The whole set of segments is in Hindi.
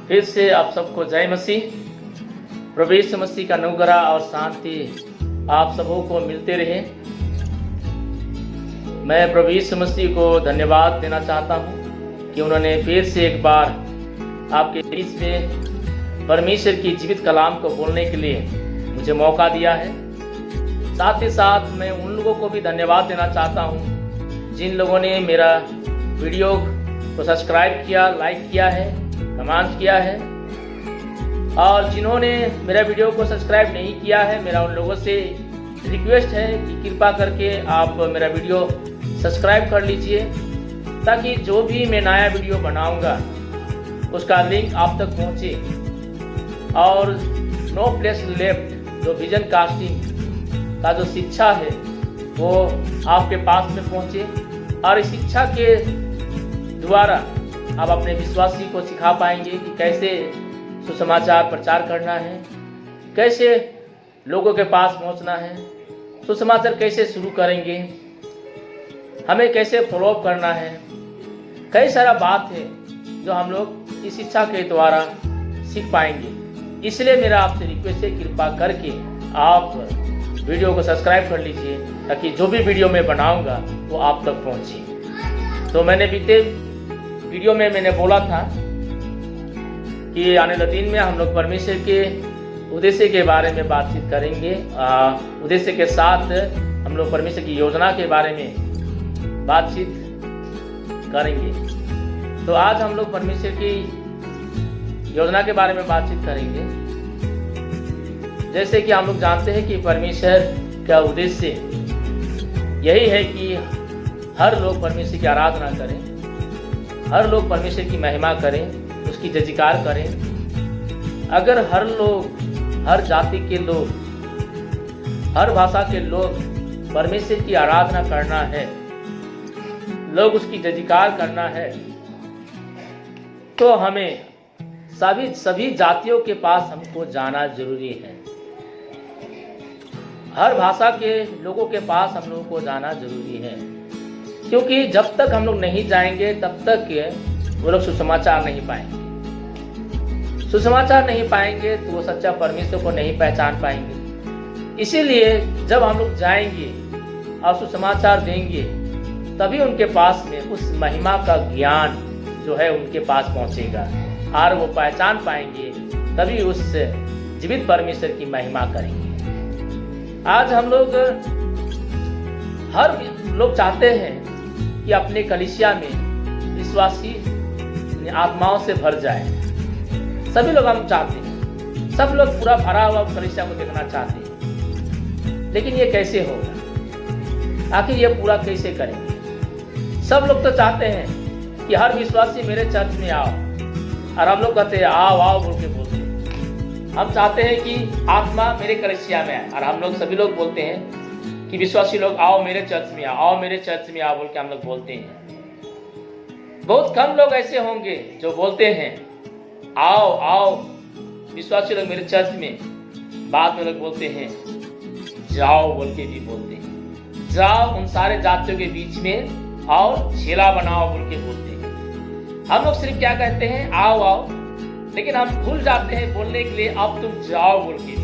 फिर से आप सबको जय मसीह। प्रभु यीशु मसीह का अनुग्रह और शांति आप सबों को मिलते रहे। मैं प्रभु यीशु मसीह को धन्यवाद देना चाहता हूँ कि उन्होंने फिर से एक बार आपके बीच में परमेश्वर की जीवित कलाम को बोलने के लिए मुझे मौका दिया है। साथ ही साथ मैं उन लोगों को भी धन्यवाद देना चाहता हूँ जिन लोगों ने मेरा वीडियो को सब्सक्राइब किया, लाइक किया है, कमेंट किया है, और जिन्होंने मेरा वीडियो को सब्सक्राइब नहीं किया है, मेरा उन लोगों से रिक्वेस्ट है कि कृपा करके आप मेरा वीडियो सब्सक्राइब कर लीजिए, ताकि जो भी मैं नया वीडियो बनाऊंगा उसका लिंक आप तक पहुंचे। और नो प्लेस लेफ्ट जो विजन कास्टिंग का जो शिक्षा है वो आपके पास में पहुंचे, और इस शिक्षा के द्वारा आप अपने विश्वासी को सिखा पाएंगे कि कैसे सुसमाचार प्रचार करना है, कैसे लोगों के पास पहुंचना है, सुसमाचार कैसे शुरू करेंगे, हमें कैसे फॉलोअप करना है। कई सारा बात है जो हम लोग इस शिक्षा के द्वारा सीख पाएंगे। इसलिए मेरा आपसे रिक्वेस्ट है, कृपा करके आप वीडियो को सब्सक्राइब कर लीजिए, ताकि जो भी वीडियो मैं बनाऊंगा वो आप तक पहुंचे। तो मैंने बीते वीडियो में मैंने बोला था कि आने वाले दिन में हम लोग परमेश्वर के उद्देश्य के बारे में बातचीत करेंगे। उद्देश्य के साथ हम लोग परमेश्वर की योजना के बारे में बातचीत करेंगे। तो आज हम लोग परमेश्वर की योजना के बारे में बातचीत करेंगे। जैसे कि हम लोग जानते हैं कि परमेश्वर का उद्देश्य यही है कि हर लोग परमेश्वर की आराधना करें, हर लोग परमेश्वर की महिमा करें, उसकी जयकार करें। अगर हर लोग, हर जाति के लोग, हर भाषा के लोग परमेश्वर की आराधना करना है, लोग उसकी जयकार करना है, तो हमें सभी जातियों के पास हमको जाना जरूरी है। हर भाषा के लोगों के पास हम लोगों को जाना जरूरी है, क्योंकि जब तक हम लोग नहीं जाएंगे तब तक वो लोग सुसमाचार नहीं पाएंगे। सुसमाचार नहीं पाएंगे तो वो सच्चा परमेश्वर को नहीं पहचान पाएंगे। इसीलिए जब हम लोग जाएंगे और सुसमाचार देंगे, तभी उनके पास में उस महिमा का ज्ञान जो है उनके पास पहुंचेगा, और वो पहचान पाएंगे, तभी उस जीवित परमेश्वर की महिमा करेंगे। आज हम लोग, हर लोग चाहते हैं कि अपने कलीसिया में विश्वासी आत्माओं से भर जाए। सभी लोग हम चाहते हैं, सब लोग पूरा भरा हुआ कलीसिया को देखना चाहते हैं, लेकिन ये कैसे होगा? आखिर ये पूरा कैसे करेंगे? सब लोग तो चाहते हैं कि हर विश्वासी मेरे चर्च में आओ, और हम लोग कहते हैं आओ आओ बोल के बोलते हैं। हम चाहते हैं कि आत्मा मेरे कलीसिया में आए, और हम लोग सभी लोग बोलते हैं कि विश्वासी लोग आओ मेरे चर्च में आओ मेरे चर्च में आओ बोल के हम लोग बोलते हैं। बहुत कम लोग ऐसे होंगे जो बोलते हैं आओ आओ विश्वासी लोग मेरे चर्च में। बाद में लोग बोलते हैं जाओ बोल के भी बोलते हैं, जाओ उन सारे जातियों के बीच में और चेला बनाओ बोल के बोलते हैं। हम लोग सिर्फ क्या कहते हैं आओ आओ, लेकिन हम भूल जाते हैं बोलने के लिए अब तुम जाओ बोल के।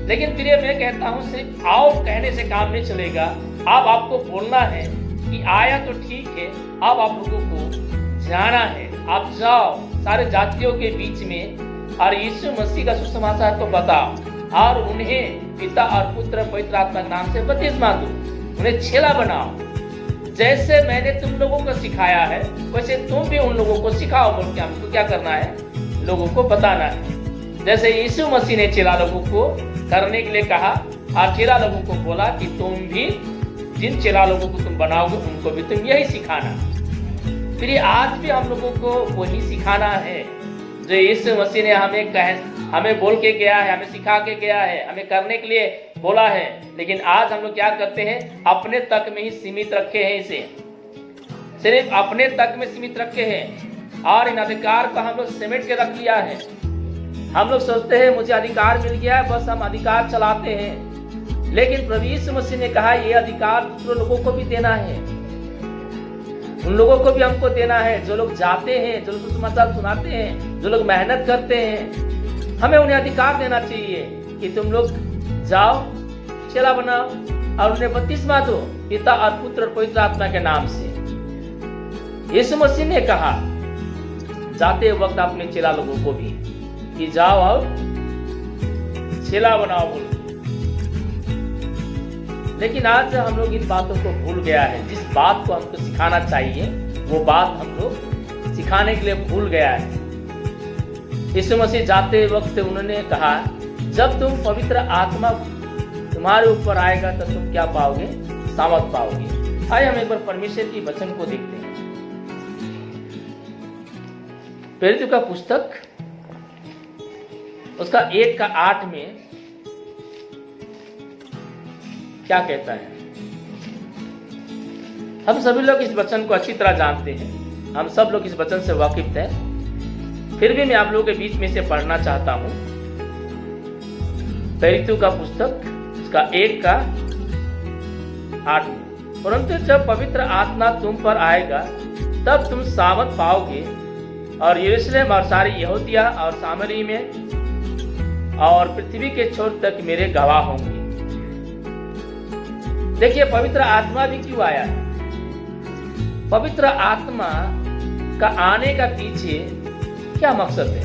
लेकिन फिर मैं कहता हूँ सिर्फ आओ कहने से काम नहीं चलेगा। अब आपको बोलना है कि आया तो ठीक है, अब आप लोगों को जाना है, आप जाओ सारे जातियों के बीच में और यीशु मसीह का सुसमाचार को बताओ, और उन्हें पिता और पुत्र पवित्र आत्मा के नाम से बपतिस्मा दो, उन्हें चेला बनाओ। जैसे मैंने तुम लोगों को सिखाया है वैसे तुम भी उन लोगों को सिखाओ बोल के हमको क्या करना है? लोगों को बताना है। जैसे यीशु मसीह ने चेला लोगों को करने के लिए कहा, और चेला लोगों को बोला कि तुम भी जिन चेला लोगों को तुम बनाओगे उनको भी तुम यही सिखाना। फिर आज भी हम लोगों को वही सिखाना है जो यीशु मसीह ने हमें बोल के गया है, हमें सिखा के गया है, हमें करने के लिए बोला है। लेकिन आज हम लोग क्या करते हैं? अपने तक में ही सीमित रखे हैं, इसे सिर्फ अपने तक में सीमित रखे हैं, और इन अधिकार को हम लोग समेट के रख लिया है। हम लोग सोचते हैं मुझे अधिकार मिल गया है, बस हम अधिकार चलाते हैं। लेकिन प्रभु यीशु मसीह ने कहा ये अधिकार दूसरे लोगों को भी देना है। उन लोगों को भी हमको देना है जो लोग जाते हैं, जो लोग सुसमाचार सुनाते हैं, जो लोग मेहनत करते हैं। हमें उन्हें अधिकार देना चाहिए कि तुम लोग जाओ, चेला बनाओ और उन्हें बपतिस्मा दो पिता और पुत्र और पवित्र आत्मा के नाम से। यीशु मसीह ने कहा जाते वक्त अपने चेला लोगों को भी कि जाओ और चेला बनाओ बोल। लेकिन आज हम लोग इन बातों को भूल गया है। जिस बात को हमको सिखाना चाहिए वो बात हम लोग सिखाने के लिए भूल गया है। यीशु मसीह जाते वक्त उन्होंने कहा जब तुम पवित्र आत्मा तुम्हारे ऊपर आएगा तो तुम क्या पाओगे? सामर्थ पाओगे। आइए हम एक बार परमेश्वर की वचन को देखते हैं। प्रेरितों का पुस्तक उसका 1:8 में क्या कहता है? हम सभी लोग इस वचन को अच्छी तरह जानते हैं, हम सब लोग इस वचन से वाकिफ हैं, फिर भी मैं आप लोगों के बीच में से पढ़ना चाहता हूं। प्रेरितों का पुस्तक उसका 1:8 में, परंतु जब पवित्र आत्मा तुम पर आएगा तब तुम सामर्थ पाओगे और यरूशलेम और सारी यहूदिया और सामरी में और पृथ्वी के छोर तक मेरे गवाह होंगे। देखिए पवित्र आत्मा भी क्यों आया है? पवित्र आत्मा का आने का पीछे क्या मकसद है?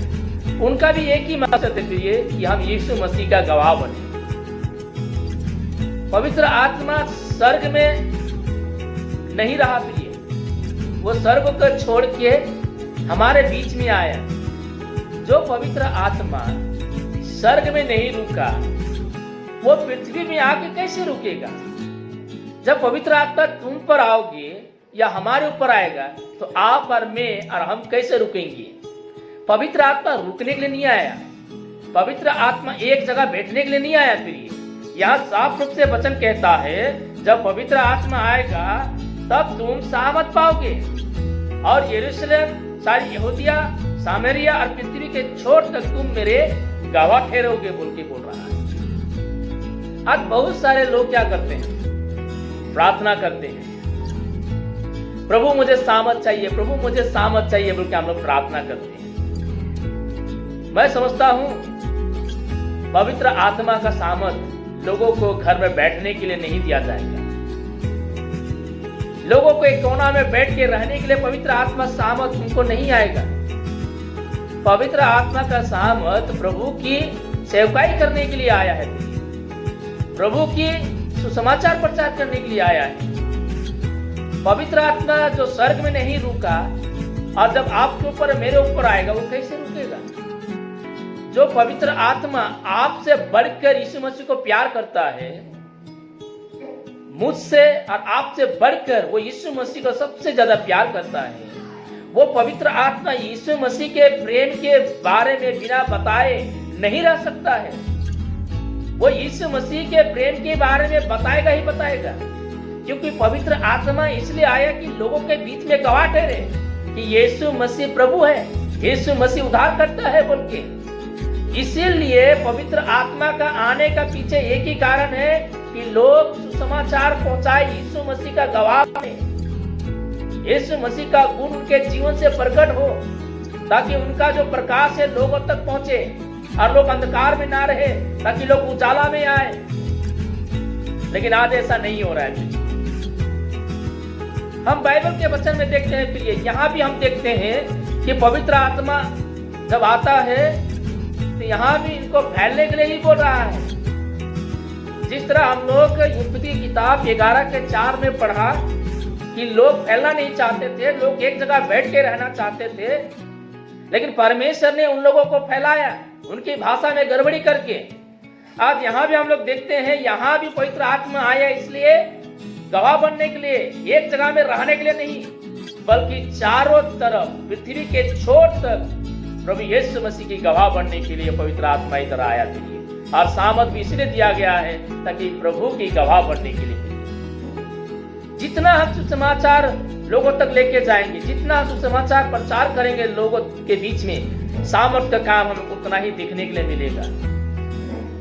उनका भी एक ही मकसद है प्रिय, कि हम यीशु मसीह का गवाह बने। पवित्र आत्मा स्वर्ग में नहीं रहा प्रिय, वो स्वर्ग को छोड़ के हमारे बीच में आया। जो पवित्र आत्मा स्वर्ग में नहीं रुका वो पृथ्वी में आके कैसे रुकेगा? जब पवित्र आत्मा तुम पर आओगे या हमारे ऊपर आएगा तो आप और मैं और हम कैसे रुकेंगे? पवित्र आत्मा रुकने के लिए नहीं आया, पवित्र आत्मा एक जगह बैठने के लिए नहीं आया। फिर यहाँ साफ रूप से वचन कहता है जब पवित्र आत्मा आएगा तब तुम सामर्थ पाओगे और यरूशलेम, सारी यहूदिया, सामरिया और पृथ्वी के छोर तक तुम मेरे गवाह ठहरोगे बोल के बोल रहा है। आज बहुत सारे लोग क्या करते हैं? प्रार्थना करते हैं, प्रभु मुझे सामर्थ चाहिए, प्रभु मुझे सामर्थ चाहिए बोल के हम लोग प्रार्थना करते हैं। मैं समझता हूं पवित्र आत्मा का सामर्थ लोगों को घर में बैठने के लिए नहीं दिया जाएगा। लोगों को एक कोना में बैठ के रहने के लिए पवित्र आत्मा सामर्थ उनको नहीं आएगा। पवित्र आत्मा का सामर्थ प्रभु की सेवकाई करने के लिए आया है, प्रभु की सुसमाचार प्रचार करने के लिए आया है। पवित्र आत्मा जो स्वर्ग में नहीं रुका और जब आपके ऊपर मेरे ऊपर आएगा वो कैसे रुकेगा? जो पवित्र आत्मा आपसे बढ़कर यीशु मसीह को प्यार करता है, मुझसे और आपसे बढ़कर वो यीशु मसीह को सबसे ज्यादा प्यार करता है, वो पवित्र आत्मा यीशु मसीह के प्रेम के बारे में बिना बताए नहीं रह सकता है। वो यीशु मसीह के प्रेम के बारे में बताएगा ही बताएगा, क्योंकि पवित्र आत्मा इसलिए आया कि लोगों के बीच में गवाह ठहरे कि यीशु मसीह प्रभु है, यीशु मसीह उद्धार करता है बोल के। इसीलिए पवित्र आत्मा का आने का पीछे एक ही कारण है कि लोग सुसमाचार पहुंचाए, यीशु मसीह का गवाह बने, यीशु मसीह का गुण उनके जीवन से प्रकट हो, ताकि उनका जो प्रकाश है लोगों तक पहुंचे और लोग अंधकार में ना रहे, ताकि लोग उजाला में आए। लेकिन आज ऐसा नहीं हो रहा है। हम बाइबल के वचन में देखते हैं, प्रिय, यहाँ भी हम देखते हैं कि पवित्र आत्मा जब आता है तो यहाँ भी इनको फैलने के लिए ही बोल रहा है। जिस तरह हम लोग युद्ध की किताब 11:4 में पढ़ा कि लोग फैलना नहीं चाहते थे, लोग एक जगह बैठ के रहना चाहते थे, लेकिन परमेश्वर ने उन लोगों को फैलाया उनकी भाषा में गड़बड़ी करके। आज यहाँ भी हम लोग देखते हैं, यहाँ भी पवित्र आत्मा आया इसलिए गवाह बनने के लिए, एक जगह में रहने के लिए नहीं, बल्कि चारों तरफ पृथ्वी के छोर तक प्रभु यीशु मसीह की गवाह बनने के लिए पवित्र आत्मा इधर आया था। और सामर्थ भी इसलिए दिया गया है ताकि प्रभु की गवाह बनने के लिए। जितना हम सुसमाचार लोगों तक लेके जाएंगे, जितना सुसमाचार प्रचार करेंगे लोगों के बीच में, सामर्थ का काम हमें उतना ही देखने के लिए मिलेगा।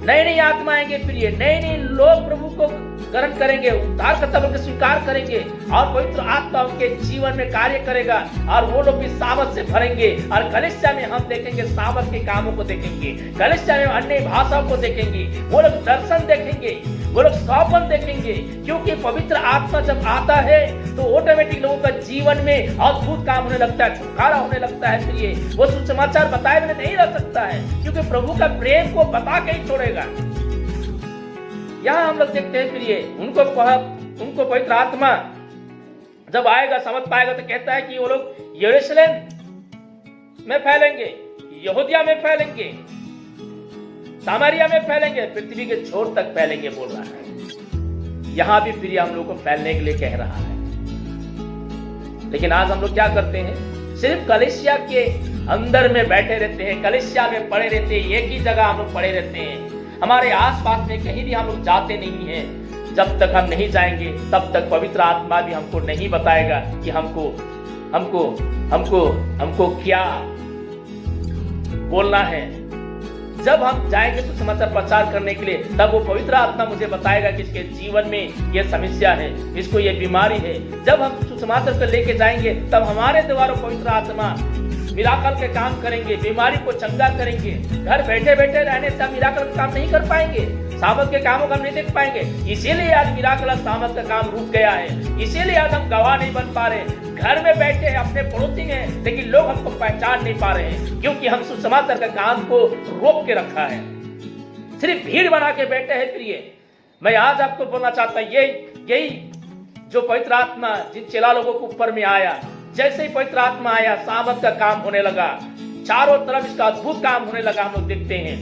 नई नई आत्मा आएंगे प्रिय, नए नए लोग प्रभु को ग्रहण करेंगे, उद्धारकर्ता बनकर स्वीकार करेंगे और पवित्र आत्मा उनके जीवन में कार्य करेगा और वो लोग भी सामर्थ से भरेंगे। और कलीसिया में हम देखेंगे सामर्थ के कामों को देखेंगे, कलीसिया में अन्य भाषाओं को देखेंगे, वो लोग दर्शन देखेंगे, वो लोग स्वप्न देखेंगे, क्योंकि पवित्र आत्मा जब आता है तो ऑटोमेटिक लोगों का जीवन में अद्भुत काम होने लगता है, छुटकारा होने लगता है प्रिय। वो सुसमाचार बताए बिना नहीं रह सकता है, क्योंकि प्रभु का प्रेम को बता के ही छोड़ेगा। यहाँ हम लोग देखते हैं प्रिय, उनको पवित्र आत्मा जब आएगा, समझ पाएगा, तो कहता है कि वो लोग यरूशलेम में फैलेंगे, यहूदिया में फैलेंगे, सामरिया में फैलेंगे, पृथ्वी के छोर तक फैलेंगे बोल रहा है। यहां भी प्रिय हम लोग को फैलने के लिए कह रहा है। लेकिन आज हम लोग क्या करते हैं, सिर्फ कलीसिया के अंदर में बैठे रहते हैं, कलीसिया में पड़े रहते हैं, एक ही जगह हम लोग पड़े रहते हैं, हमारे आसपास में कहीं भी हम लोग जाते नहीं हैं। जब तक हम नहीं जाएंगे तब तक पवित्र आत्मा भी हमको नहीं बताएगा कि हमको क्या बोलना है। जब हम जाएंगे सुसमाचार प्रचार करने के लिए, तब वो पवित्र आत्मा मुझे बताएगा कि इसके जीवन में ये समस्या है, इसको ये बीमारी है। जब हम सुसमाचार को लेके जाएंगे तब हमारे द्वारा पवित्र आत्मा मिराकल के काम करेंगे, बीमारी को चंगा करेंगे। घर बैठे बैठे रहने से हम मिराकल का काम नहीं कर पाएंगे, सामर्थ के कामों को हम नहीं देख पाएंगे। इसीलिए आज मिराकल सामर्थ का काम रुक गया है, इसीलिए आज हम गवाह नहीं बन पा रहे। घर में बैठे हैं, अपने पड़ोसी हैं, लेकिन लोग हमको पहचान नहीं पा रहे हैं, क्योंकि हम सुसमाचार का काम को रोक के रखा है, सिर्फ भीड़ बना के बैठे हैं प्रिय। मैं आज आपको बोलना चाहता हूँ, यही जो पवित्र आत्मा जिन चेला लोगों के ऊपर में आया, जैसे ही पवित्र आत्मा आया, सामर्थ का काम होने लगा, चारों तरफ इसका अद्भुत काम होने लगा। हम लोग देखते हैं,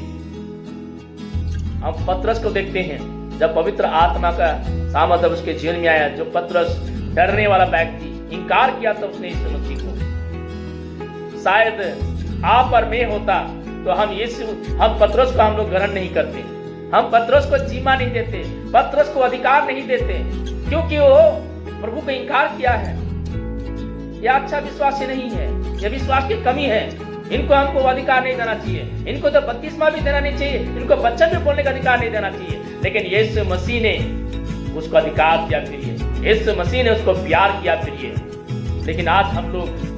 हम पतरस को देखते हैं, जब पवित्र आत्मा का सामर्थ उसके जीवन में आया, जो पतरस डरने वाला व्यक्ति, इनकार किया था उसने यीशु मसीह को। शायद आप और मैं होता तो हम पतरस को हम लोग ग्रहण नहीं करते, हम पतरस को जीमा नहीं देते, पतरस को अधिकार नहीं देते, क्योंकि वो प्रभु को इनकार किया है। यह अच्छा विश्वासी नहीं है, यह विश्वास की कमी है। इनको हमको अधिकार नहीं देना चाहिए, इनको तो बपतिस्मा भी देना नहीं चाहिए, इनको वचन भी बोलने का अधिकार नहीं देना चाहिए। लेकिन यीशु मसीह ने उसको अधिकार दिया प्रिय, यीशु मसीह ने उसको प्यार किया प्रिय। लेकिन आज हम लोग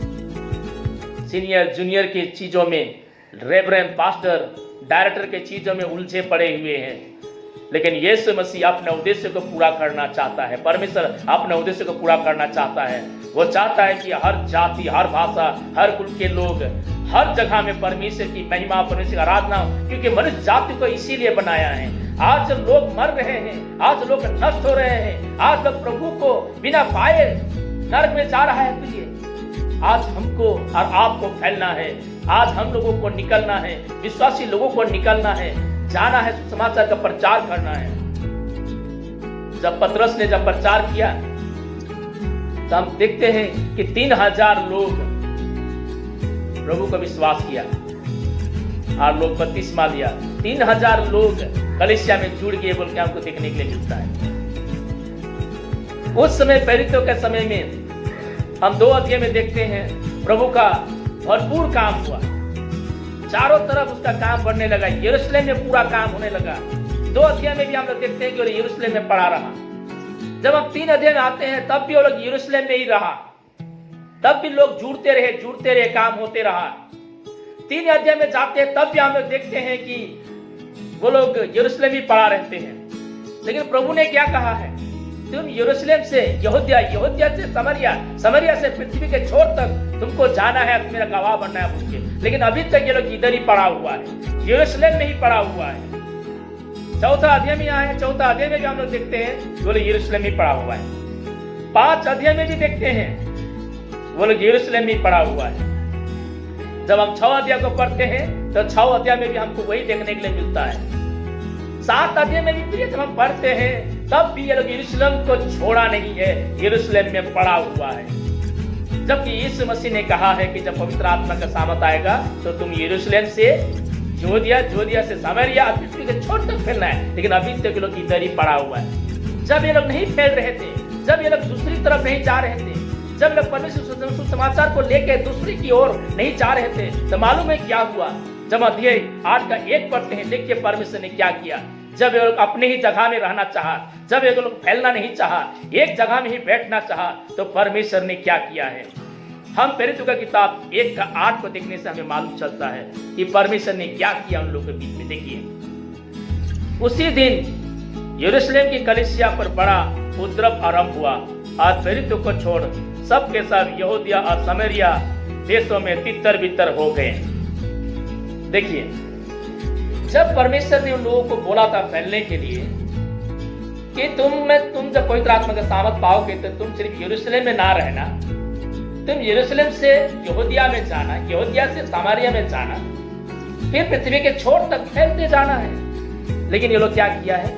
सीनियर जूनियर की चीजों में, रेवरेंड पास्टर डायरेक्टर के चीजों में उलझे पड़े हुए हैं। लेकिन यीशु मसीह अपने उद्देश्य को पूरा करना चाहता है, परमेश्वर अपने उद्देश्य को पूरा करना चाहता है। वो चाहता है कि हर जाति, हर भाषा, हर कुल के लोग हर जगह में परमेश्वर की महिमा, परमेश्वर की आराधना, क्योंकि मनुष्य जाति को इसीलिए बनाया है। आज लोग मर रहे हैं, आज लोग नष्ट हो रहे हैं, आज लोग प्रभु को बिना पाए नरक में जा रहा है प्रिय। आज हमको और आपको फैलना है, आज हम लोगों को निकलना है, विश्वासी लोगों को निकलना है, जाना है, सुसमाचार का प्रचार करना है। जब पतरस ने प्रचार किया तो हम देखते हैं कि 3000 लोग प्रभु को विश्वास किया और लोग बपतिस्मा लिया। 3000 लोग कलीसिया में जुड़ गए बोल के हमको देखने के लिए मिलता है। उस समय प्रेरितों के समय में हम 2 अध्याय में देखते हैं प्रभु का भरपूर काम हुआ, चारों तरफ उसका काम बढ़ने लगा, यरूशलेम में पूरा काम होने लगा। 2 अध्याय में भी हम लोग देखते हैं कि वो यरूशलेम में पड़ा रहा। जब हम 3 अध्याय में आते हैं तब भी वो लोग यरूशलेम में ही रहा, तब भी लोग जुड़ते रहे, काम होते रहा। 3 अध्याय में जाते हैं तब भी हम लोग देखते हैं कि वो लोग यरूशलेम ही पड़ा रहते हैं। लेकिन प्रभु ने क्या कहा है, तुम यरूशलेम से यहूदिया, यहूदिया से समरिया, समरिया से पृथ्वी के छोर तक तुमको जाना है, मेरा गवाह बनना है मुझे। लेकिन अभी तक ये लोग इधर ही पड़ा हुआ है, यरूशलेम में ही पड़ा हुआ है। 4था अध्याय में आए, 4था अध्याय में भी हम लोग देखते हैं वो लोग यरूशलेम में पड़ा हुआ है। 5 अध्याय में भी देखते हैं वो लोग यरूशलेम में पड़ा हुआ है। जब हम 6 अध्याय को पढ़ते हैं तो 6 अध्याय में भी हमको वही देखने के लिए मिलता है। 7 अध्याय में भी प्रिय जब हम पढ़ते हैं तब भी ये लोग यरूशलेम को छोड़ा नहीं है, यरूशलेम में पड़ा हुआ है। जबकि यीशु मसीह ने कहा है कि जब पवित्र आत्मा का सामर्थ आएगा तो तुम यरूशलेम से जोदिया, जोदिया से सामरिया, पृथ्वी के छोर तक फैलना है। लेकिन अभी तक लोग इधर ही पड़ा हुआ है। जब ये लोग नहीं फैल रहे थे, जब ये लोग दूसरी तरफ नहीं जा रहे थे, जब लोग परमेश्वर सुसमाचार को लेकर दूसरी की ओर नहीं जा रहे थे, तो मालूम है क्या हुआ, जब अध्याय 8 का 1 पढ़ते हैं, देखिए परमेश्वर ने क्या किया। जब ये लोग अपने ही जगह में रहना चाहा, जब ये लोग फैलना नहीं चाहा, एक जगह में ही बैठना चाहा, तो परमेश्वर ने क्या किया है। हम प्रेरितों का किताब 1 का 8 को देखने से हमें मालूम चलता है कि परमेश्वर ने क्या किया उन लोगों के बीच में। देखिए, उसी दिन यरूशलेम की कलीसिया पर बड़ा उपद्रव आरंभ हुआ और प्रेरितों को छोड़ सब के सब यहूदिया और सामरिया देशों में तितर बितर हो गए। देखिए, जब परमेश्वर ने उन लोगों को बोला था फैलने के लिए कि तुम जब पवित्र आत्मा का सामर्थ पाओगे तो तुम सिर्फ यरूशलेम में ना रहना, तुम यरूशलेम से यहूदिया में जाना, यहूदिया से सामरिया में जाना, फिर पृथ्वी के छोर तक फैलते जाना है। लेकिन ये लोग क्या किया है,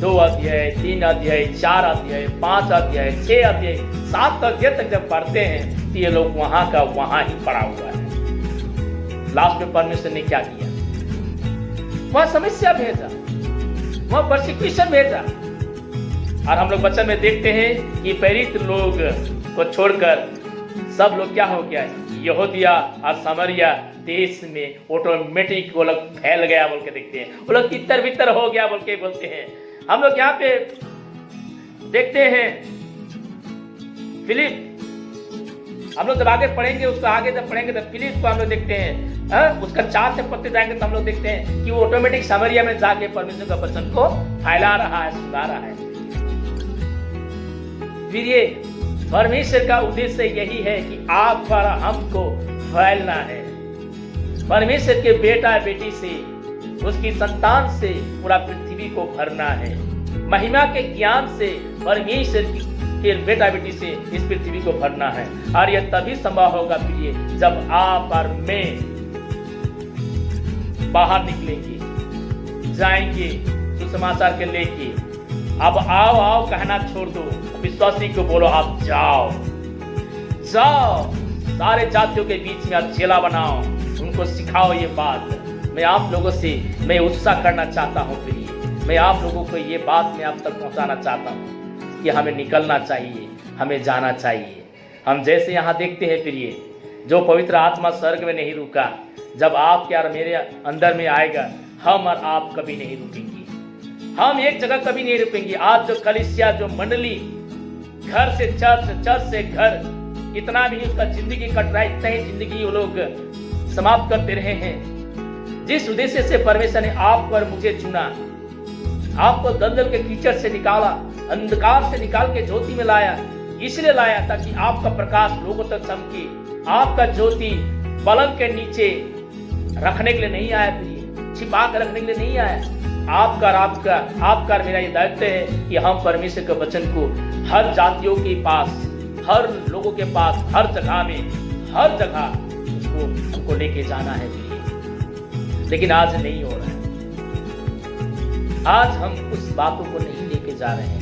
2 अध्याय, 3 अध्याय, 4 अध्याय, 5 अध्याय, 6 अध्याय, 7 अध्याय तक जब पढ़ते हैं तो ये लोग वहां का वहां ही पड़ा हुआ है। लास्ट में परमेश्वर ने क्या किया, वह समस्या भेजा, वह परसिक्यूशन भेजा। और हम लोग वचन में देखते हैं कि प्रेरित लोग को छोड़कर सब लोग क्या हो गया, यहूदिया और सामरिया देश में ऑटोमेटिक वो लोग फैल गया बोल के देखते हैं, वो लोग तितर बितर हो गया बोल के बोलते हैं। हम लोग यहाँ पे देखते हैं फिलिप, हम लोग जब आगे पढ़ेंगे उसको, आगे जब पढ़ेंगे तो फिलिप को हम लोग देखते हैं, उसका 4 से पढ़ते जाएंगे तो हम लोग देखते हैं कि वो ऑटोमेटिक सामरिया में जाके परमेश्वर का वचन को फैला रहा है, सुना रहा है। फिर ये परमेश्वर का उद्देश्य यही है कि आप पर हमको फैलना है, परमेश्वर के बेटा बेटी से, उसकी संतान से पूरा पृथ्वी को भरना है, महिमा के ज्ञान से परमेश्वर के बेटा बेटी से इस पृथ्वी को भरना है। और यह तभी संभव होगा प्रिय, जब आप और मैं बाहर निकलेंगे, जाएंगे सुसमाचार के लेके। अब आओ आओ कहना छोड़ दो, विश्वासी को बोलो आप जाओ जाओ, सारे जातियों के बीच में आप चेला बनाओ, उनको सिखाओ ये बात। मैं आप लोगों से मैं उत्साह करना चाहता हूँ प्रिय, मैं आप लोगों को ये बात मैं आप तक पहुँचाना चाहता हूँ कि हमें निकलना चाहिए, हमें जाना चाहिए। हम जैसे यहाँ देखते हैं प्रिय, जो पवित्र आत्मा स्वर्ग में नहीं रुका, जब आपके और मेरे अंदर में आएगा, हम और आप कभी नहीं रुकेंगे, हम एक जगह कभी नहीं रुकेंगे। आज जो कलीसिया, जो मंडली, घर से चर्च, चर्च से घर, इतना भी उसका जिंदगी कट रहा है, इतना ही जिंदगी वो लोग समाप्त करते रहे हैं। जिस उद्देश्य से परमेश्वर ने आप पर मुझे चुना, आपको दलदल के कीचड़ से निकाला, अंधकार से निकाल के ज्योति में लाया, इसलिए लाया ताकि आपका प्रकाश लोगों तक चमके। आपका ज्योति पलंग के नीचे रखने के लिए नहीं आया प्रिय, छिपा कर रखने के लिए नहीं आया। आपका मेरा ये दायित्व है कि हम परमेश्वर के वचन को हर जातियों के पास, हर लोगों के पास, हर जगह में, हर जगह उसको हमको लेके जाना है प्रिय। लेकिन आज नहीं हो रहा है, आज हम उस बातों को नहीं लेके जा रहे हैं,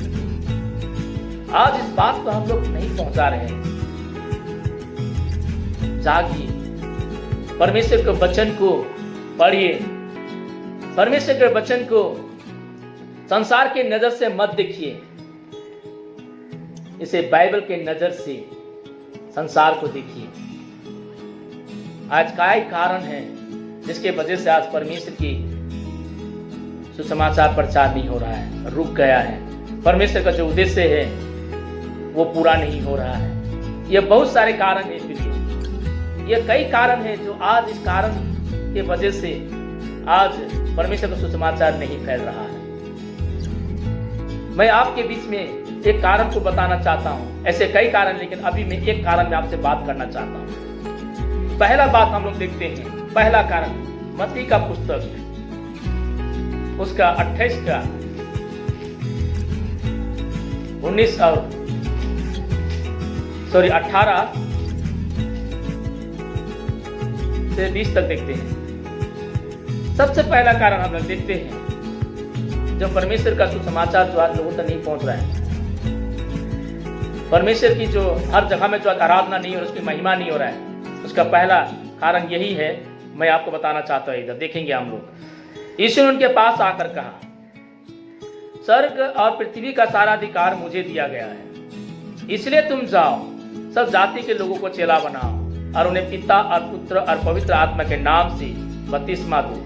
आज इस बात को हम लोग नहीं पहुंचा रहे हैं। जागिए, परमेश्वर के वचन को पढ़िए, परमेश्वर के वचन को संसार के नजर से मत देखिए, इसे बाइबल के नजर से संसार को देखिए। आज का ही कारण है जिसके वजह से आज परमेश्वर की सुसमाचार प्रचार नहीं हो रहा है, रुक गया है। परमेश्वर का जो उद्देश्य है वो पूरा नहीं हो रहा है। ये बहुत सारे कारण हैं प्रिय, ये कई कारण हैं जो आज इस कारण के वजह से आज परमेश्वर का सुसमाचार नहीं फैल रहा है। मैं आपके बीच में एक कारण को बताना चाहता हूं, ऐसे कई कारण, लेकिन अभी मैं एक कारण में आपसे बात करना चाहता हूं। पहला बात हम लोग देखते हैं, पहला कारण मत्ती का पुस्तक, उसका 28 का 19 और 18 से 20 तक देखते हैं। सबसे पहला कारण हम लोग देखते हैं, जो परमेश्वर का सुसमाचार जो आज लोगों तक नहीं पहुंच रहा है, परमेश्वर की जो हर जगह में जो आराधना नहीं हो रहा, उसकी महिमा नहीं हो रहा है, उसका पहला कारण यही है। मैं आपको बताना चाहता हूँ, इधर देखेंगे हम लोग। यीशु ने उनके पास आकर कहा, स्वर्ग और पृथ्वी का सारा अधिकार मुझे दिया गया है, इसलिए तुम जाओ, सब जाति के लोगों को चेला बनाओ और उन्हें पिता और पुत्र और पवित्र आत्मा के नाम से बपतिस्मा दो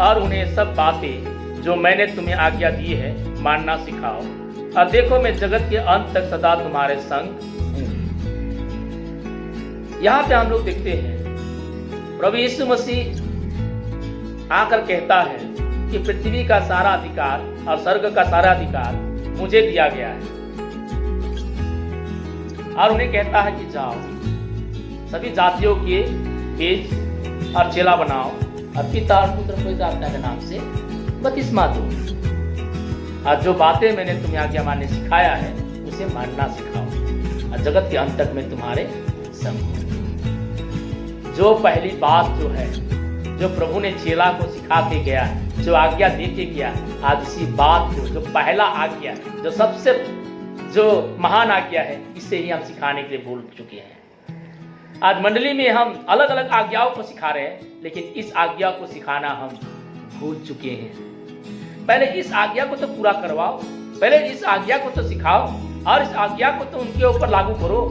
और उन्हें सब बातें जो मैंने तुम्हें आज्ञा दी है मानना सिखाओ, और देखो मैं जगत के अंत तक सदा तुम्हारे संग हूँ। यहाँ पे हम लोग देखते हैं प्रभु यीशु मसीह आकर कहता है कि पृथ्वी का सारा अधिकार और स्वर्ग का सारा अधिकार मुझे दिया गया है, और उन्हें कहता है कि जाओ सभी जातियों के बीच और चेला बनाओ और पिता और पुत्र पवित्र आत्मा के नाम से बपतिस्मा दो, और जो बातें मैंने तुम्हें आज्ञा मानने सिखाया है उसे मानना सिखाओ, और जगत के अंत तक मैं तुम्हारे संग हूँ। जो पहली बात जो है जो प्रभु ने चेला को सिखा के गया, जो आज्ञा दे के गया, आज इसी बात को जो पहला आज्ञा जो सबसे जो महान आज्ञा है इसे ही हम सिखाने के लिए भूल चुके हैं। आज मंडली में हम अलग अलग आज्ञाओं को सिखा रहे हैं, लेकिन इस आज्ञा को सिखाना हम भूल चुके हैं। पहले इस आज्ञा को तो पूरा करवाओ, पहले इस आज्ञा को तो सिखाओ और इस आज्ञा को तो उनके ऊपर लागू करो।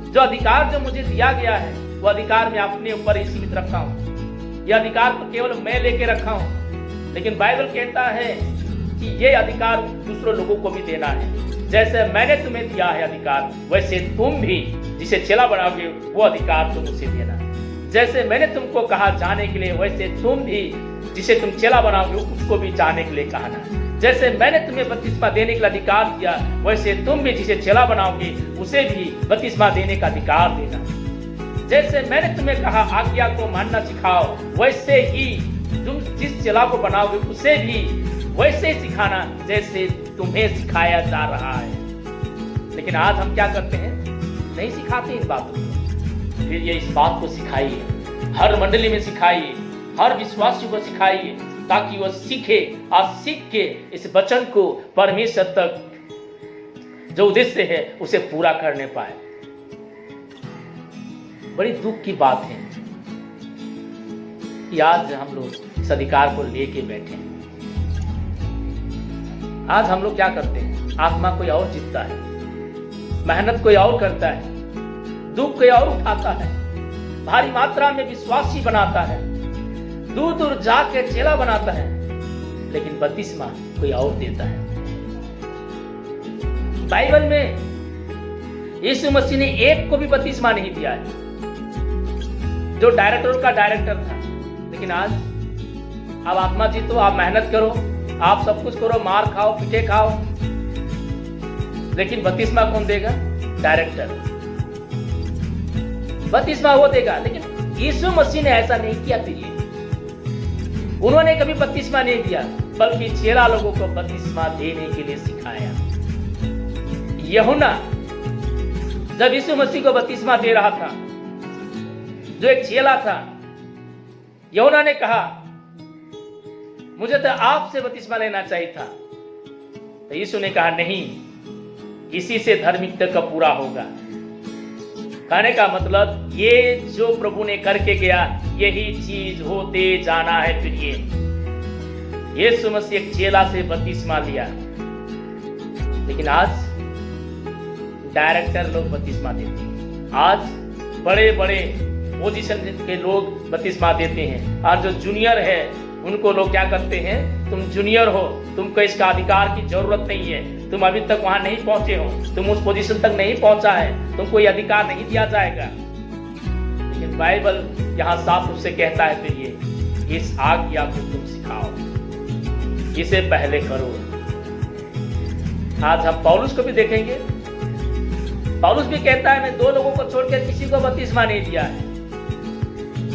जो अधिकार जो मुझे दिया गया है वो अधिकार मैं अपने ऊपर ही सीमित रखा हूँ, यह अधिकार तो केवल मैं लेके रखा हूँ, लेकिन बाइबल कहता है कि ये अधिकार दूसरों लोगों को भी देना है। जैसे मैंने तुम्हें दिया है अधिकार, वैसे तुम भी जिसे चेला बनाओगे वो अधिकार तुम उसे देना। जैसे मैंने तुमको कहा जाने के लिए, वैसे तुम भी जिसे तुम चेला बनाओगे उसको भी जाने के लिए कहना। जैसे मैंने तुम्हें बपतिस्मा देने का अधिकार दिया, वैसे तुम भी जिसे चेला बनाओगे उसे भी बपतिस्मा देने का अधिकार देना। जैसे मैंने तुम्हें कहा आज्ञा को मानना सिखाओ, वैसे ही तुम जिस चेला को बनाओगे उसे भी वैसे ही सिखाना जैसे तुम्हें सिखाया जा रहा है। लेकिन आज हम क्या करते हैं, नहीं सिखाते इन बातों को। फिर ये इस बात को सिखाइए, हर मंडली में सिखाइए, हर विश्वासी को सिखाइए, ताकि वह सीखे और सीख के इस वचन को परमेश्वर तक जो उद्देश्य है उसे पूरा करने पाए। बड़ी दुख की बात है कि आज हम लोग इस अधिकार को लेके बैठे हैं। आज हम लोग क्या करते हैं, आत्मा कोई और जीतता है, मेहनत कोई और करता है, दुख कोई और उठाता है, भारी मात्रा में विश्वासी बनाता है, दूर दूर जाके चेला बनाता है, लेकिन बपतिस्मा कोई और देता है। बाइबल में यीशु मसीह ने एक को भी बपतिस्मा नहीं दिया है, जो डायरेक्टर का डायरेक्टर था। लेकिन आज आप आत्मा जीतो, आप मेहनत करो, आप सब कुछ करो, मार खाओ, पीटे खाओ, लेकिन बपतिस्मा कौन देगा? डायरेक्टर। बपतिस्मा वो देगा। लेकिन यीशु मसीह ने ऐसा नहीं किया। फिर उन्होंने कभी बपतिस्मा नहीं दिया, बल्कि चेला लोगों को बपतिस्मा देने के लिए सिखाया। यूहन्ना जब यीशु मसीह को बपतिस्मा दे रहा था, जो एक चेला था, यूहन्ना ने कहा मुझे तो आपसे बपतिस्मा लेना चाहिए था। तो यीशु ने कहा नहीं, इसी से धार्मिकता का पूरा होगा। कहने का मतलब ये जो प्रभु ने करके गया यही चीज होते जाना है। फिर यीशु मसीह एक चेला से बपतिस्मा लिया, लेकिन आज डायरेक्टर लोग बपतिस्मा देते हैं, आज बड़े बड़े पोजीशन के लोग बपतिस्मा देते हैं, और जो जूनियर है उनको लोग क्या करते हैं, तुम जूनियर हो, तुमको इसका अधिकार की जरूरत नहीं है, तुम अभी तक वहां नहीं पहुंचे हो, तुम उस पोजीशन तक नहीं पहुंचा है, तुमको ये अधिकार नहीं दिया जाएगा। लेकिन बाइबल यहाँ साफ रूप से कहता है फिर ये, इस आज्ञा को तुम सिखाओ, इसे पहले करो। आज हम पौलुस को भी देखेंगे, पौलुस भी कहता है मैं 2 लोगों को छोड़कर किसी को बपतिस्मा नहीं दिया है।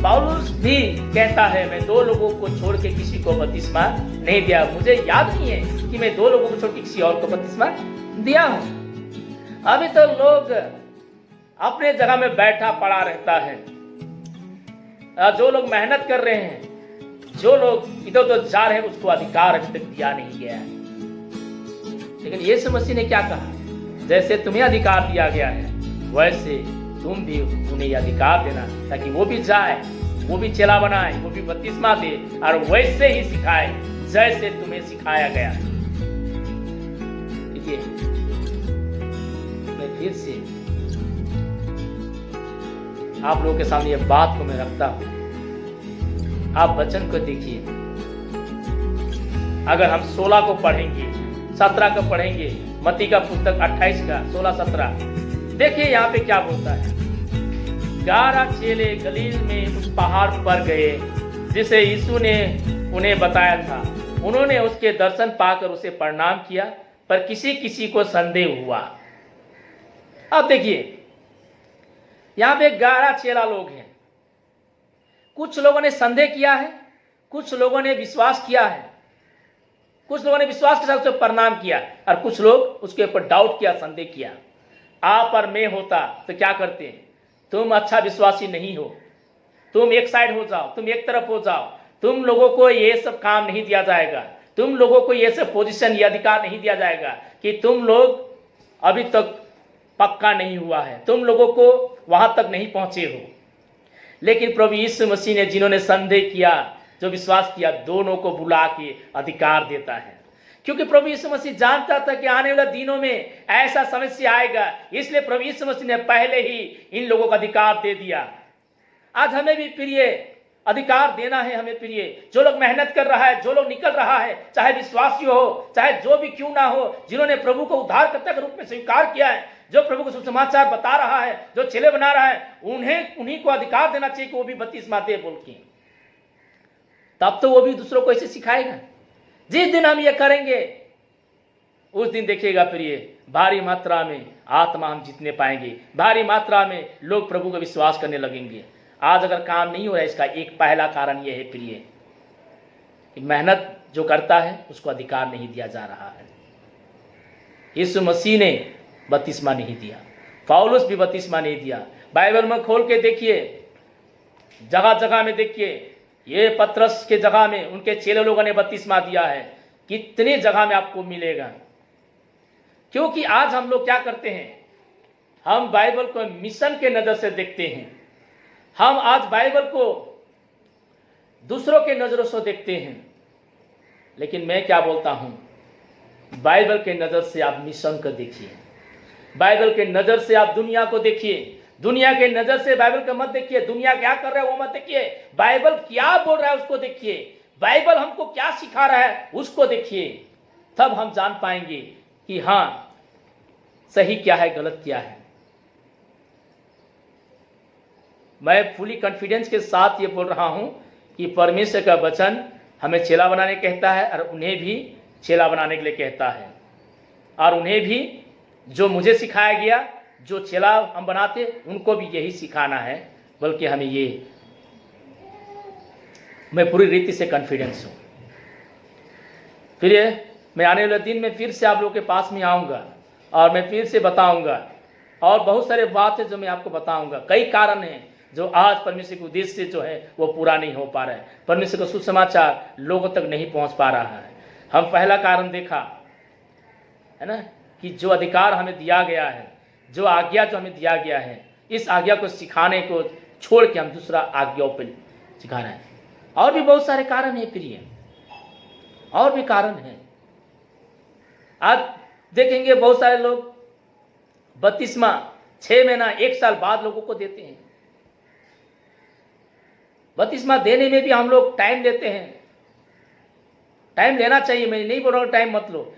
पौलुस भी कहता है मैं 2 लोगों को छोड़ के किसी को बपतिस्मा नहीं दिया। मुझे याद नहीं है कि मैं 2 लोगों को छोड़ के किसी और को बपतिस्मा दिया हूं। अभी तो लोग अपने जगह में बैठा पड़ा रहता है, जो लोग मेहनत कर रहे हैं, जो लोग इधर उधर जा रहे हैं, उसको अधिकार अभी तक दिया नहीं गया है। लेकिन यीशु मसीह ने क्या कहा, जैसे तुम्हें अधिकार दिया गया है वैसे तुम भी उन्हें अधिकार देना, ताकि वो भी जाए, वो भी चेला बनाए, वो भी बपतिस्मा दे, और वैसे ही सिखाए जैसे तुम्हें सिखाया गया। ठीक है, मैं फिर से आप लोगों के सामने ये बात को मैं रखता हूं आप वचन को देखिए। अगर हम 16 को पढ़ेंगे, 17 को पढ़ेंगे, मत्ती का पुस्तक 28 का 16-17, देखिए यहाँ पे क्या बोलता है। 11 चेले गलील में उस पहाड़ पर गए जिसे यीशु ने उन्हें बताया था। उन्होंने उसके दर्शन पाकर उसे प्रणाम किया, पर किसी किसी को संदेह हुआ। अब देखिए यहां पे 11 चेला लोग हैं। कुछ लोगों ने संदेह किया है, कुछ लोगों ने विश्वास किया है, कुछ लोगों ने विश्वास के साथ उसे प्रणाम किया, और कुछ लोग उसके ऊपर डाउट किया, संदेह किया। आप और मैं होता तो क्या करते हैं? तुम अच्छा विश्वासी नहीं हो, तुम एक साइड हो जाओ, तुम एक तरफ हो जाओ, तुम लोगों को ये सब काम नहीं दिया जाएगा, तुम लोगों को ये सब पोजीशन या अधिकार नहीं दिया जाएगा कि तुम लोग अभी तक पक्का नहीं हुआ है, तुम लोगों को वहां तक नहीं पहुंचे हो। लेकिन प्रभु यीशु मसीह ने जिन्होंने संदेह किया, जो विश्वास किया, दोनों को बुला के अधिकार देता है। क्योंकि प्रभु यीशु मसीह जानता था कि आने वाले दिनों में ऐसा समस्या आएगा, इसलिए प्रभु यीशु मसीह ने पहले ही इन लोगों को अधिकार दे दिया। आज हमें भी प्रिय अधिकार देना है। हमें प्रिय जो लोग मेहनत कर रहा है, जो लोग निकल रहा है, चाहे विश्वासी हो, चाहे जो भी क्यों ना हो, जिन्होंने प्रभु को उद्धारकर्ता के रूप में स्वीकार किया है, जो प्रभु को सुसमाचार बता रहा है, जो चेले बना रहा है, उन्हीं को अधिकार देना चाहिए कि वो भी बपतिस्मा दे बोल के। तब तो वो भी दूसरों को ऐसे सिखाएगा। जिस दिन हम ये करेंगे उस दिन देखिएगा प्रिय, भारी मात्रा में आत्मा हम जीतने पाएंगे, भारी मात्रा में लोग प्रभु का विश्वास करने लगेंगे। आज अगर काम नहीं हो रहा है, इसका एक पहला कारण यह है प्रिय कि मेहनत जो करता है उसको अधिकार नहीं दिया जा रहा है। यीशु मसीह ने बपतिस्मा नहीं दिया, पौलुस भी बपतिस्मा नहीं दिया। बाइबल में खोल के देखिए, जगह जगह में देखिए, ये पतरस के जगह में उनके चेले लोगों ने बपतिस्मा दिया है, कितने जगह में आपको मिलेगा। क्योंकि आज हम लोग क्या करते हैं, हम बाइबल को मिशन के नजर से देखते हैं। हम आज बाइबल को दूसरों के नजरों से देखते हैं। लेकिन मैं क्या बोलता हूं, बाइबल के नजर से आप मिशन को देखिए, बाइबल के नजर से आप दुनिया को देखिए। दुनिया के नजर से बाइबल को मत देखिए, दुनिया क्या कर रहा है वो मत देखिए, बाइबल क्या बोल रहा है उसको देखिए, बाइबल हमको क्या सिखा रहा है उसको देखिए। तब हम जान पाएंगे कि हां सही क्या है, गलत क्या है। मैं फुली कॉन्फिडेंस के साथ ये बोल रहा हूं कि परमेश्वर का वचन हमें चेला बनाने कहता है, और उन्हें भी चेला बनाने के लिए कहता है। और उन्हें भी जो मुझे सिखाया गया, जो चेला हम बनाते, उनको भी यही सिखाना है। बल्कि हमें ये, मैं पूरी रीति से कॉन्फिडेंस हूं। फिर मैं आने वाले दिन में फिर से आप लोगों के पास में आऊँगा और मैं फिर से बताऊँगा, और बहुत सारे बात है जो मैं आपको बताऊँगा। कई कारण हैं जो आज परमेश्वर के उद्देश्य जो है वो पूरा नहीं हो पा रहा है, परमेश्वर का सुसमाचार लोगों तक नहीं पहुँच पा रहा है। हम पहला कारण देखा है ना, कि जो अधिकार हमें दिया गया है, जो आज्ञा जो हमें दिया गया है, इस आज्ञा को सिखाने को छोड़ के हम दूसरा आज्ञाओं पर सिखा रहे हैं। और भी बहुत सारे कारण हैं प्रिय, और भी कारण हैं। आज देखेंगे बहुत सारे लोग बपतिस्मा 6 महीना 1 साल बाद लोगों को देते हैं। बपतिस्मा देने में भी हम लोग टाइम लेते हैं, टाइम लेना चाहिए, मैं नहीं बोल रहा हूं टाइम मत लो,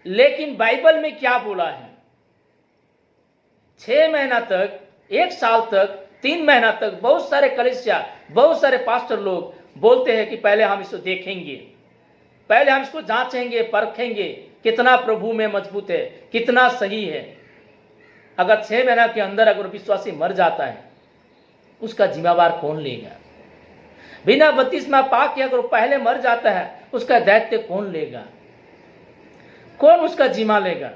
लेकिन बाइबल में क्या बोला है? 6 महीना तक, 1 साल तक, 3 महीना तक बहुत सारे कलीसिया, बहुत सारे पास्टर लोग बोलते हैं कि पहले हम इसको देखेंगे, पहले हम इसको जांचेंगे, परखेंगे कितना प्रभु में मजबूत है, कितना सही है। अगर 6 महीना के अंदर अगर विश्वासी मर जाता है, उसका जिम्मेवार कौन लेगा? बिना बपतिस्मा पाक के अगर पहले मर जाता है, उसका दायित्व कौन लेगा? कौन उसका जिम्मा लेगा?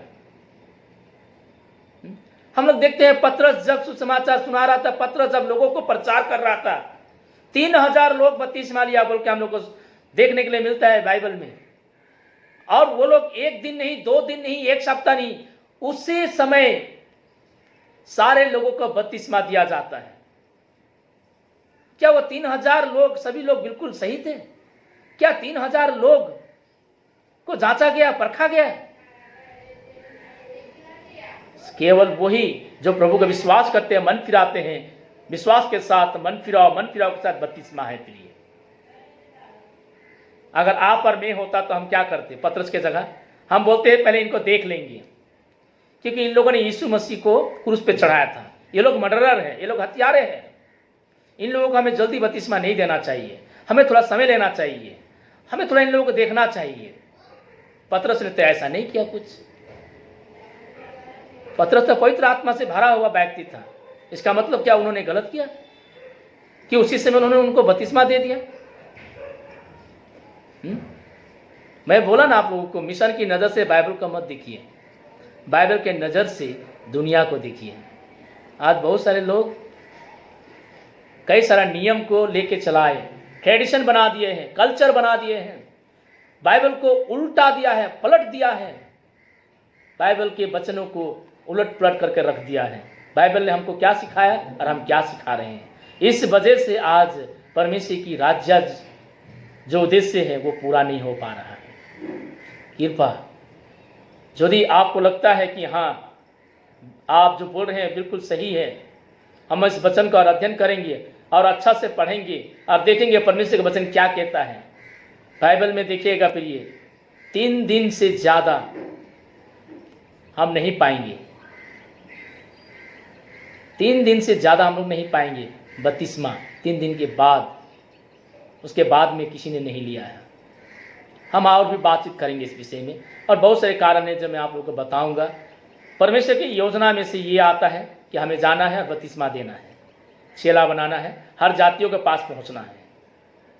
हम लोग देखते हैं पतरस जब सुसमाचार सुना रहा था, पतरस जब लोगों को प्रचार कर रहा था, 3000 लोग बपतिस्मा लिया बोल के हम लोग को देखने के लिए मिलता है बाइबल में। और वो लोग 1 दिन नहीं, 2 दिन नहीं, 1 सप्ताह नहीं, उसी समय सारे लोगों को बपतिस्मा दिया जाता है। क्या वो 3000 लोग सभी लोग बिल्कुल सही थे? क्या 3000 लोग को जांचा गया, परखा गया? केवल वही जो प्रभु का विश्वास करते हैं, मन फिराते हैं, विश्वास के साथ मन फिराओ के साथ बपतिस्मा है प्रिय। अगर आप और मैं होता तो हम क्या करते? पतरस के जगह हम बोलते हैं पहले इनको देख लेंगे, क्योंकि इन लोगों ने यीशु मसीह को क्रूस पे चढ़ाया था। ये लोग मर्डरर हैं, ये लोग हत्यारे हैं। इन लोगों को हमें जल्दी बपतिस्मा नहीं देना चाहिए, हमें थोड़ा समय लेना चाहिए, हमें थोड़ा इन लोगों को देखना चाहिए। पतरस ने तो ऐसा नहीं किया कुछ। पतरस तो पवित्र आत्मा से भरा हुआ व्यक्ति था। इसका मतलब क्या उन्होंने गलत किया कि उसी समय उन्होंने उनको बपतिस्मा दे दिया? मैं बोला ना आप लोगों को, मिशन की नज़र से बाइबल को मत देखिए, बाइबल के नज़र से दुनिया को देखिए। आज बहुत सारे लोग कई सारा नियम को लेके चलाए, ट्रेडिशन बना दिए हैं, कल्चर बना दिए हैं, बाइबल को उल्टा दिया है, पलट दिया है, बाइबल के वचनों को उलट पलट करके रख दिया है। बाइबल ने हमको क्या सिखाया और हम क्या सिखा रहे हैं। इस वजह से आज परमेश्वर की राज्य जो उद्देश्य है वो पूरा नहीं हो पा रहा है। कृपा, यदि आपको लगता है कि हाँ आप जो बोल रहे हैं बिल्कुल सही है, हम इस वचन का और अध्ययन करेंगे और अच्छा से पढ़ेंगे और देखेंगे परमेश्वर का वचन क्या कहता है। बाइबल में देखिएगा फिर ये 3 दिन से ज़्यादा हम नहीं पाएंगे, 3 दिन से ज़्यादा हम लोग नहीं पाएंगे बपतिस्मा। 3 दिन के बाद, उसके बाद में किसी ने नहीं लिया है। हम और भी बातचीत करेंगे इस विषय में, और बहुत सारे कारण हैं जो मैं आप लोगों को बताऊंगा। परमेश्वर की योजना में से ये आता है कि हमें जाना है, बपतिस्मा देना है, चेला बनाना है, हर जातियों के पास पहुंचना है।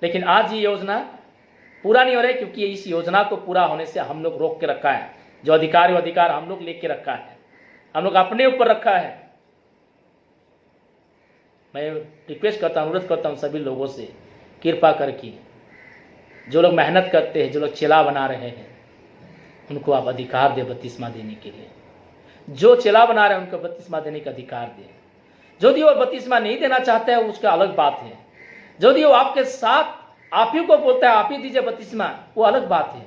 लेकिन आज ये योजना पूरा नहीं हो रहा है, क्योंकि इस योजना को पूरा होने से हम लोग रोक के रखा है। जो अधिकार है वो अधिकार हम लोग लेके रखा है, हम लोग अपने ऊपर रखा है। मैं रिक्वेस्ट करता हूँ, अनुरोध करता हूँ सभी लोगों से, कृपा करके जो लोग मेहनत करते हैं, जो लोग चेला बना रहे हैं, उनको आप अधिकार दे बपतिस्मा देने के लिए। जो चेला बना रहे हैं उनको बपतिस्मा देने का अधिकार दे। यदि वो बपतिस्मा नहीं देना चाहता है उसका अलग बात है। यदि वो आपके साथ आप ही को बोलता है आप ही दीजिए बपतिस्मा, वो अलग बात है।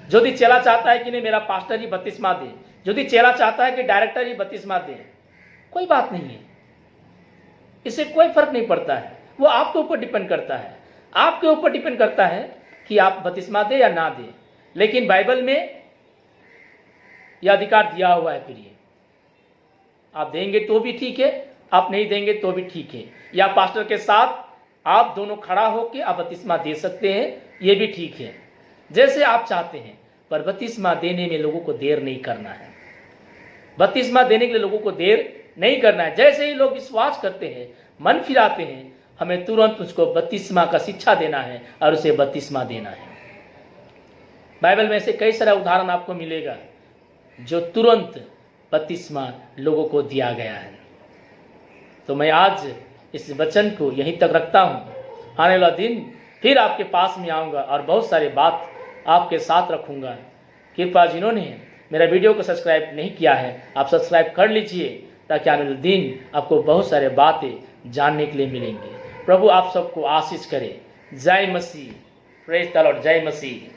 यदि चेला चाहता है कि नहीं मेरा पास्टर ही बपतिस्मा दे, यदि चेला चाहता है कि डायरेक्टर ही बपतिस्मा दे, कोई बात नहीं है, इससे कोई फर्क नहीं पड़ता है। वो आपके ऊपर डिपेंड करता है, आपके ऊपर डिपेंड करता है कि आप बपतिस्मा दे या ना दे। लेकिन बाइबल में यह अधिकार दिया हुआ है। फिर ये आप देंगे तो भी ठीक है, आप नहीं देंगे तो भी ठीक है, या पास्टर के साथ आप दोनों खड़ा होकर आप बपतिस्मा दे सकते हैं, ये भी ठीक है, जैसे आप चाहते हैं। पर बपतिस्मा देने में लोगों को देर नहीं करना है, बपतिस्मा देने के लिए लोगों को देर नहीं करना है। जैसे ही लोग विश्वास करते हैं, मन फिराते हैं, हमें तुरंत उसको बपतिस्मा का शिक्षा देना है और उसे बपतिस्मा देना है। बाइबल में ऐसे कई सारे उदाहरण आपको मिलेगा जो तुरंत बपतिस्मा लोगों को दिया गया है। तो मैं आज इस वचन को यहीं तक रखता हूँ। आने वाला दिन फिर आपके पास में आऊँगा और बहुत सारे बात आपके साथ रखूँगा। कृपया जिन्होंने मेरा वीडियो को सब्सक्राइब नहीं किया है, आप सब्सक्राइब कर लीजिए, ताकि आने वाले दिन आपको बहुत सारे बातें जानने के लिए मिलेंगे। प्रभु आप सबको आशीष करे। जय मसीह, प्रेज द लॉर्ड, जय मसीह।